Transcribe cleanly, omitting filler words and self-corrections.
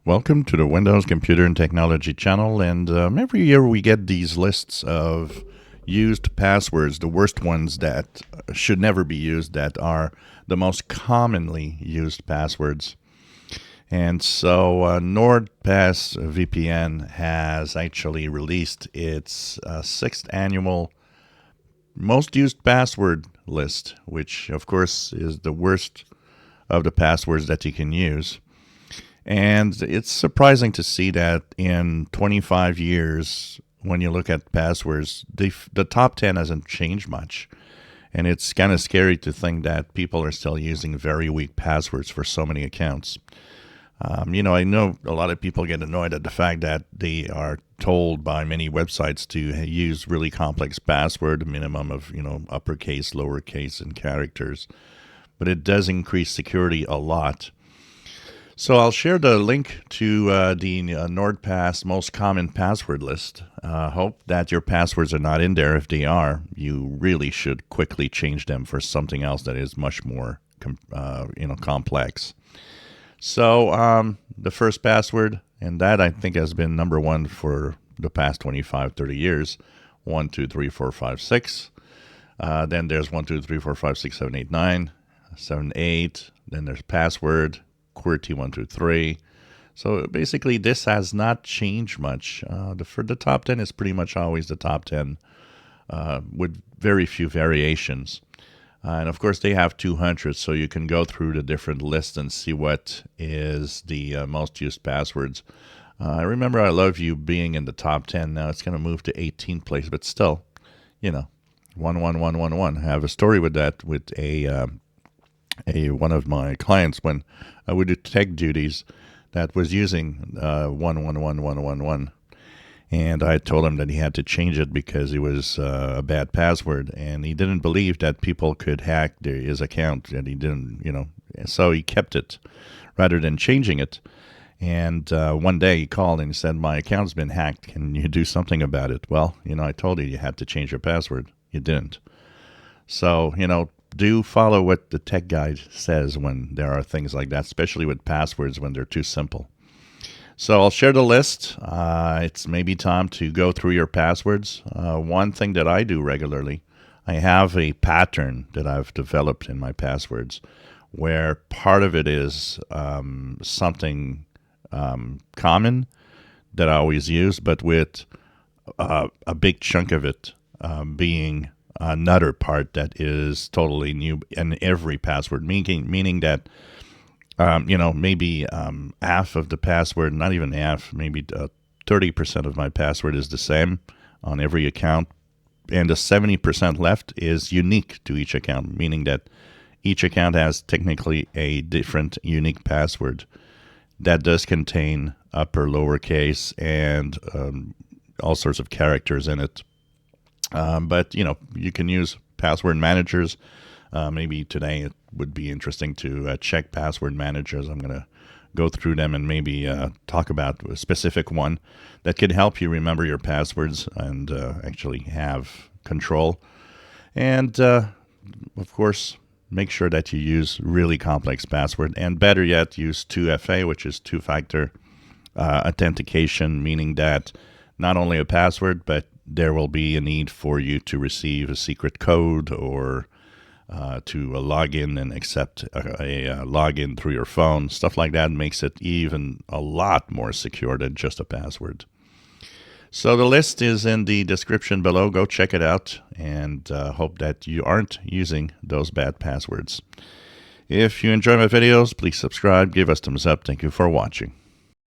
Welcome to the Windows Computer and Technology channel, and every year we get these lists of used passwords, the worst ones that should never be used, that are the most commonly used passwords. And so NordPass VPN has actually released its sixth annual most used password list, which of course is the worst of the passwords that you can use. And it's surprising to see that in 25 years, when you look at passwords, the top 10 hasn't changed much. And it's kind of scary to think that people are still using very weak passwords for so many accounts. I know a lot of people get annoyed at the fact that they are told by many websites to use really complex password, a minimum of, uppercase, lowercase, and characters. But it does increase security a lot. So I'll share the link to the NordPass most common password list. Hope that your passwords are not in there. If they are, you really should quickly change them for something else that is much more complex. So the first password, and that I think has been number one for the past 25, 30 years, 1, 2, 3, 4, 5, 6. Then there's 1, 2, 3, 4, 5, 6, 7, 8, 9, 7, 8. Then there's password. QWERTY123. So basically, this has not changed much. For the top 10 is pretty much always the top 10 with very few variations. And of course, they have 200, so you can go through the different lists and see what is the most used passwords. I remember I Love You being in the top 10. Now it's going to move to 18th place, but still, 11111. I have a story with that with one of my clients when I would do tech duties that was using 111111, and I told him that he had to change it because it was a bad password, and he didn't believe that people could hack his account, and he didn't, so he kept it rather than changing it. And one day he called and he said, "My account's been hacked. Can you do something about it?" Well, I told you had to change your password. You didn't. So, do follow what the tech guide says when there are things like that, especially with passwords when they're too simple. So I'll share the list. It's maybe time to go through your passwords. One thing that I do regularly, I have a pattern that I've developed in my passwords where part of it is something common that I always use, but with a big chunk of it being another part that is totally new in every password, meaning that maybe half of the password, not even half, maybe 30% of my password is the same on every account, and the 70% left is unique to each account, meaning that each account has technically a different unique password that does contain upper, lowercase, and all sorts of characters in it. But you can use password managers. Maybe today it would be interesting to check password managers. I'm going to go through them and maybe talk about a specific one that could help you remember your passwords and actually have control. And of course, make sure that you use really complex password, and better yet, use 2FA, which is two-factor authentication, meaning that not only a password, but there will be a need for you to receive a secret code or to log in and accept a login through your phone. Stuff like that makes it even a lot more secure than just a password. So the list is in the description below. Go check it out, and hope that you aren't using those bad passwords. If you enjoy my videos, please subscribe, give us thumbs up. Thank you for watching.